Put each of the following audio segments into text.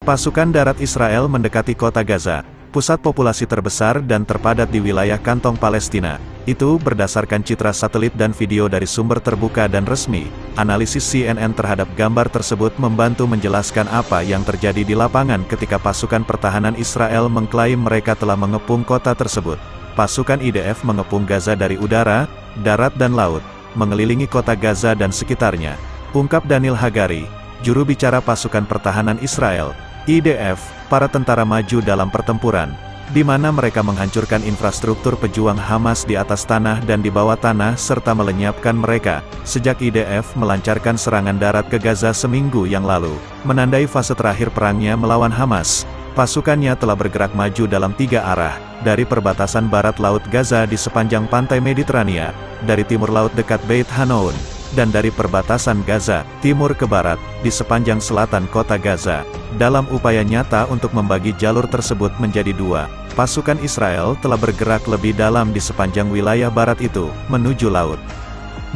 Pasukan darat Israel mendekati kota Gaza, pusat populasi terbesar dan terpadat di wilayah kantong Palestina. Itu berdasarkan citra satelit dan video dari sumber terbuka dan resmi. Analisis CNN terhadap gambar tersebut membantu menjelaskan apa yang terjadi di lapangan ketika pasukan pertahanan Israel mengklaim mereka telah mengepung kota tersebut. Pasukan IDF mengepung Gaza dari udara, darat dan laut, mengelilingi kota Gaza dan sekitarnya, ungkap Daniel Hagari, juru bicara pasukan pertahanan Israel. IDF, para tentara maju dalam pertempuran, di mana mereka menghancurkan infrastruktur pejuang Hamas di atas tanah dan di bawah tanah serta melenyapkan mereka, sejak IDF melancarkan serangan darat ke Gaza seminggu yang lalu. Menandai fase terakhir perangnya melawan Hamas, pasukannya telah bergerak maju dalam 3 arah, dari perbatasan barat Laut Gaza di sepanjang pantai Mediterania, dari timur laut dekat Beit Hanoun, dan dari perbatasan Gaza, timur ke barat, di sepanjang selatan kota Gaza. Dalam upaya nyata untuk membagi jalur tersebut menjadi 2, pasukan Israel telah bergerak lebih dalam di sepanjang wilayah barat itu, menuju laut.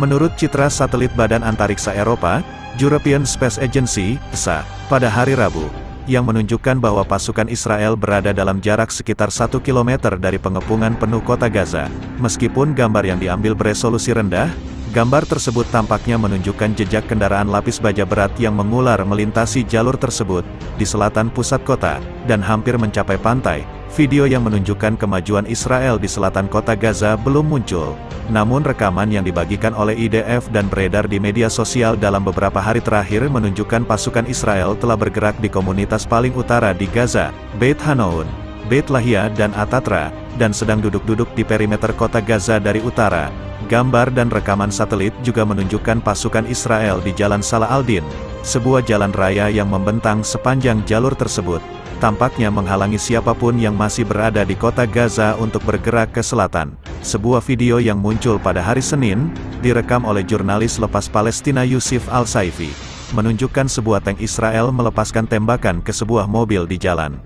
Menurut citra satelit Badan Antariksa Eropa, European Space Agency, ESA, pada hari Rabu, yang menunjukkan bahwa pasukan Israel berada dalam jarak sekitar 1 km dari pengepungan penuh kota Gaza. Meskipun gambar yang diambil beresolusi rendah, gambar tersebut tampaknya menunjukkan jejak kendaraan lapis baja berat yang mengular melintasi jalur tersebut, di selatan pusat kota, dan hampir mencapai pantai. Video yang menunjukkan kemajuan Israel di selatan kota Gaza belum muncul. Namun rekaman yang dibagikan oleh IDF dan beredar di media sosial dalam beberapa hari terakhir menunjukkan pasukan Israel telah bergerak di komunitas paling utara di Gaza, Beit Hanoun, Beit Lahia dan Atatra, dan sedang duduk-duduk di perimeter kota Gaza dari utara. Gambar dan rekaman satelit juga menunjukkan pasukan Israel di Jalan Salah al-Din, sebuah jalan raya yang membentang sepanjang jalur tersebut, tampaknya menghalangi siapapun yang masih berada di kota Gaza untuk bergerak ke selatan. Sebuah video yang muncul pada hari Senin, direkam oleh jurnalis lepas Palestina Yusuf Al-Saifi, menunjukkan sebuah tank Israel melepaskan tembakan ke sebuah mobil di jalan.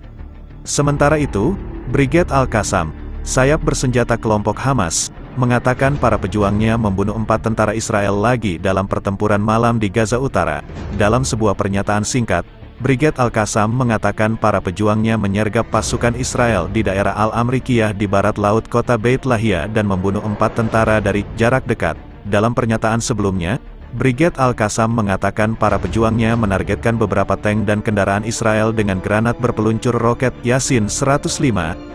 Sementara itu, Brigade Al-Qassam, sayap bersenjata kelompok Hamas, mengatakan para pejuangnya membunuh 4 tentara Israel lagi dalam pertempuran malam di Gaza Utara. Dalam sebuah pernyataan singkat, Brigade Al-Qassam mengatakan para pejuangnya menyergap pasukan Israel di daerah Al-Amrikiyah di barat laut kota Beit Lahia dan membunuh 4 tentara dari jarak dekat. Dalam pernyataan sebelumnya, Brigade Al-Qassam mengatakan para pejuangnya menargetkan beberapa tank dan kendaraan Israel dengan granat berpeluncur roket Yasin 105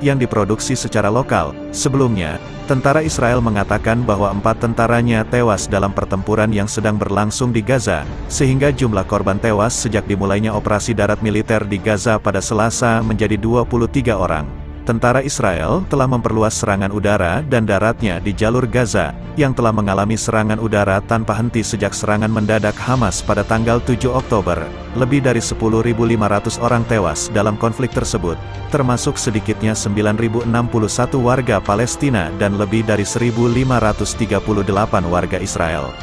yang diproduksi secara lokal. Sebelumnya, tentara Israel mengatakan bahwa 4 tentaranya tewas dalam pertempuran yang sedang berlangsung di Gaza, sehingga jumlah korban tewas sejak dimulainya operasi darat militer di Gaza pada Selasa menjadi 23 orang. Tentara Israel telah memperluas serangan udara dan daratnya di jalur Gaza, yang telah mengalami serangan udara tanpa henti sejak serangan mendadak Hamas pada tanggal 7 Oktober. Lebih dari 10.500 orang tewas dalam konflik tersebut, termasuk sedikitnya 9.061 warga Palestina dan lebih dari 1.538 warga Israel.